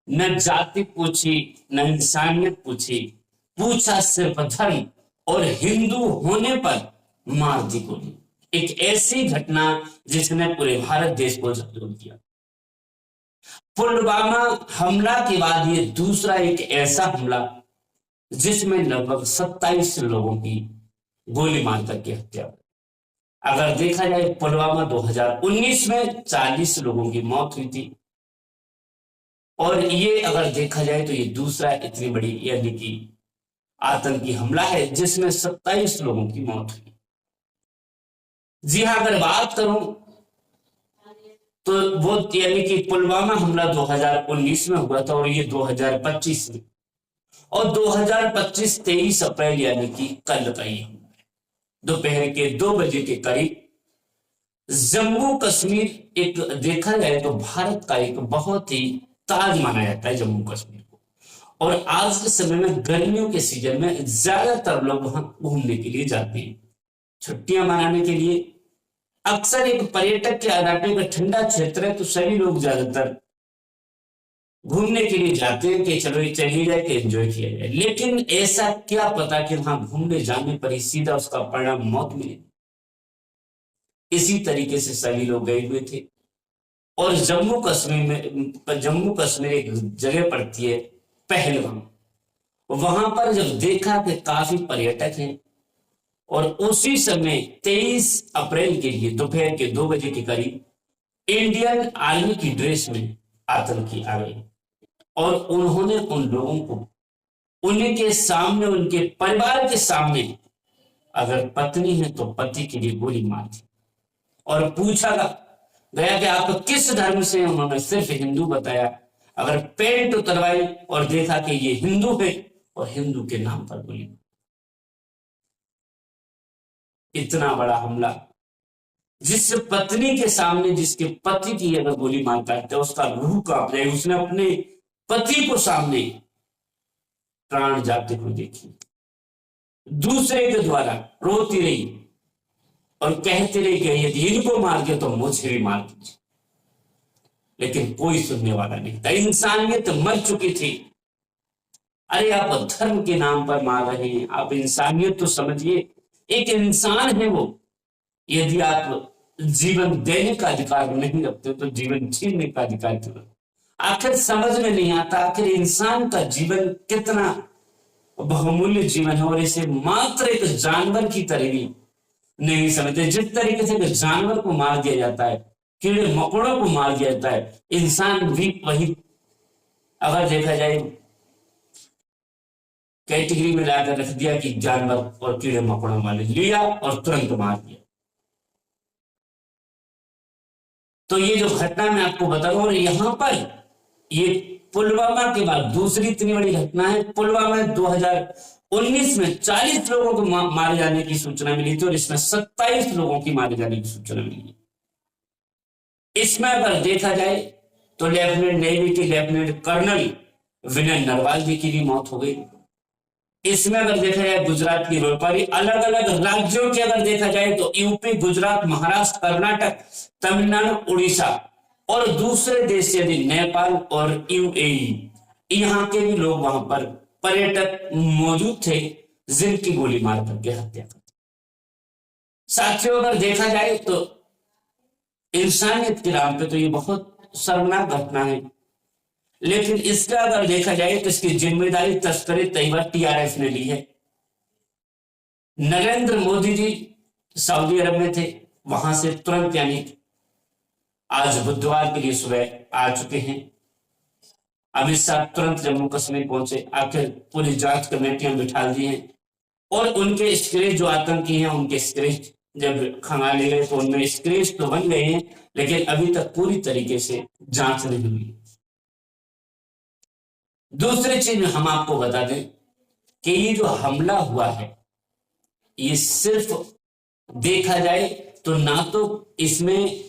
न जाति पूछी, न इंसानियत पूछी, पूछा सिर्फ धर्म और हिंदू होने पर मार दी गोली। एक ऐसी घटना जिसने पूरे भारत देश को झकझोर दिया। पुलवामा हमला के बाद ये दूसरा एक ऐसा हमला जिसमें लगभग 27 लोगों की गोली मार करके हत्या हुई। अगर देखा जाए पुलवामा 2019 में 40 लोगों की मौत हुई थी, और ये अगर देखा जाए तो ये दूसरा इतनी बड़ी यानी कि आतंकी हमला है जिसमें 27 लोगों की मौत हुई। जी हाँ, अगर बात करूं तो वो यानी कि पुलवामा हमला 2019 में हुआ था और ये 2025 में, और 2025 23 अप्रैल यानी कि कल का ही दोपहर के 2 बजे के करीब जम्मू कश्मीर, एक देखा जाए तो भारत का एक बहुत ही ताज माना जाता है जम्मू कश्मीर को, और आज के समय में गर्मियों के सीजन में ज्यादातर लोग वहां घूमने के लिए जाते हैं, छुट्टियां मनाने के लिए। अक्सर एक पर्यटक के इलाके का ठंडा क्षेत्र है तो सभी लोग ज्यादातर घूमने के लिए जाते हैं कि चलो ये चलिए जाए कि एंजॉय किया जाए, लेकिन ऐसा क्या पता कि वहां घूमने जाने पर ही सीधा उसका परिणाम मौत मिले। इसी तरीके से सभी लोग गए हुए थे, और जम्मू कश्मीर एक जगह पड़ती है पहलगाम, वहां पर जब देखा कि काफी पर्यटक हैं, और उसी समय 23 अप्रैल के लिए दोपहर के 2 बजे के करीब इंडियन आर्मी की ड्रेस में आतंकी आ गए, और उन्होंने उन लोगों को उनके सामने, उनके परिवार के सामने, अगर पत्नी है तो पति के लिए गोली मार दी, और पूछा गया कि आप किस धर्म से? उन्होंने सिर्फ हिंदू बताया। अगर पेंट उतरवाई और देखा कि ये हिंदू है, और हिंदू के नाम पर गोली। इतना बड़ा हमला, जिस पत्नी के सामने जिसके पति की अगर गोली मारता है तो उसका रूह कांप जाए। उसने अपने पति को सामने प्राण जाते हुए देखी, दूसरे के द्वारा रोती रही और कहते रही कि यदि इनको मार दिया तो मुझे भी मार दीजिए, लेकिन कोई सुनने वाला नहीं था। इंसानियत मर चुकी थी। अरे आप धर्म के नाम पर मार रहे हैं, आप इंसानियत तो समझिए। एक इंसान है वो, यदि आप जीवन देने का अधिकार नहीं रखते तो जीवन छीनने का अधिकार क्यों? आखिर समझ में नहीं आता, आखिर इंसान का जीवन कितना बहुमूल्य जीवन है, और इसे मात्र एक जानवर की तरह भी नहीं समझते। जिस तरीके से जानवर को मार दिया जाता है, कीड़े मकोड़ों को मार दिया जाता है, इंसान भी वही अगर देखा जाए कैटेगरी में लाकर रख दिया कि जानवर और कीड़े मकोड़ों वाले लिया और तुरंत मार दिया। तो ये जो घटना मैं आपको बता रहा हूं, और यहां पर ये पुलवामा के बाद दूसरी इतनी बड़ी घटना है। पुलवामा में 2019 में 40 लोगों को मारे जाने की सूचना मिली थी, और इसमें 27 लोगों की मारे जाने की सूचना मिली। इसमें अगर देखा जाए तो लेफ्टिनेंट नेवी के लेफ्टिनेंट कर्नल विनय नरवाल जी की भी मौत हो गई। इसमें अगर देखा जाए गुजरात की रोपारी, अलग अलग राज्यों के अगर देखा जाए तो यूपी, गुजरात, महाराष्ट्र, कर्नाटक, तमिलनाडु, उड़ीसा, और दूसरे देश यदि नेपाल और यूएई, यहाँ के भी लोग वहां पर पर्यटक मौजूद थे जिनकी गोली मार करके हत्या कर। साथियों अगर देखा जाए तो इंसानियत के नाम पे तो ये बहुत शर्मनाक घटना है, लेकिन इसका अगर देखा जाए तो इसकी जिम्मेदारी तस्करे तैयबा टीआरएस ने ली है। नरेंद्र मोदी जी सऊदी अरब में थे, वहां से तुरंत यानी आज बुधवार के लिए सुबह आ चुके हैं। अमित शाह तुरंत जम्मू कश्मीर पहुंचे, आखिर पूरी जांच कमेटियां बिठा दी हैं, और उनके स्क्रेच जो आतंकी हैं उनके स्क्रेच जब खंगाले गए तो उनमें स्क्रेच तो बन गए हैं, लेकिन अभी तक पूरी तरीके से जांच नहीं हुई। दूसरी चीज हम आपको बता दें कि ये जो हमला हुआ है, ये सिर्फ देखा जाए तो ना तो इसमें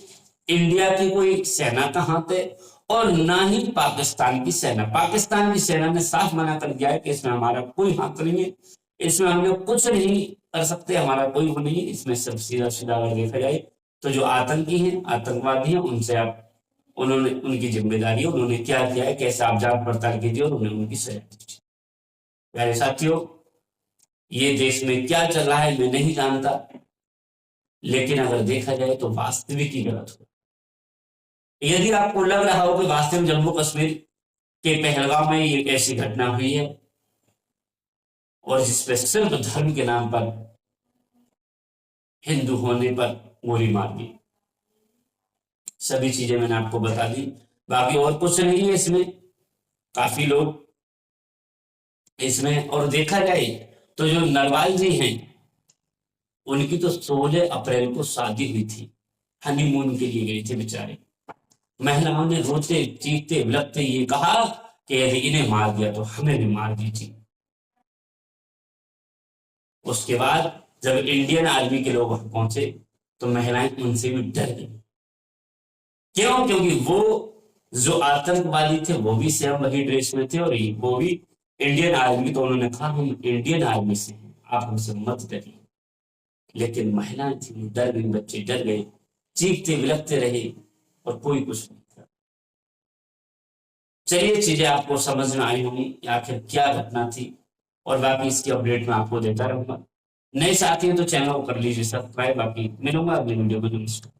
इंडिया की कोई सेना का हाथ है, और ना ही पाकिस्तान की सेना। पाकिस्तान की सेना ने साफ मना कर दिया है कि इसमें हमारा कोई हाथ नहीं है, इसमें हम लोग कुछ नहीं कर सकते, हमारा कोई वो नहीं है। इसमें सब सीधा सीधा अगर देखा जाए तो जो आतंकी हैं, आतंकवादी हैं, उनसे आप उन्होंने उनकी जिम्मेदारी, उन्होंने क्या किया है, कैसे आप जांच पड़ताल कीजिए और उन्हें उनकी सजा दीजिए। प्यारे साथियों, ये देश में क्या चल रहा है मैं नहीं जानता, लेकिन अगर देखा जाए तो वास्तविक ही गलत हो। यदि आपको लग रहा हो कि वास्तव में जम्मू कश्मीर के पहलगाम में एक ऐसी घटना हुई है और जिसपे सिर्फ धर्म के नाम पर, हिंदू होने पर गोली मार दी, सभी चीजें मैंने आपको बता दी, बाकी और कुछ नहीं है इसमें। काफी लोग इसमें, और देखा जाए तो जो नरवाल जी हैं उनकी तो 16 अप्रैल को शादी हुई थी, हनीमून के लिए गए थे बेचारे। महिलाओं ने रोते चीखते विलखते ये कहा कि यदि इन्हें मार दिया तो हमें भी मार दीजिए। उसके बाद जब इंडियन आर्मी के लोग वहां पहुंचे तो महिलाएं उनसे भी डर गई। क्यों? क्योंकि वो जो आतंकवादी थे वो भी सेम वही ड्रेस में थे और वो भी इंडियन आर्मी, तो उन्होंने कहा हम इंडियन आर्मी से हैं, आप हमसे मत डरिए। लेकिन महिलाएं थी, डर गई, बच्चे डर गए, चीखते विलखते रहे और कोई कुछ नहीं था। चलिए, चीजें आपको समझ में आई होंगी आखिर क्या घटना थी, और बाकी इसकी अपडेट मैं आपको देता रहूंगा। नए साथी हैं तो चैनल को कर लीजिए सब्सक्राइब। बाकी मिलूंगा अगले वीडियो में। नमस्कार।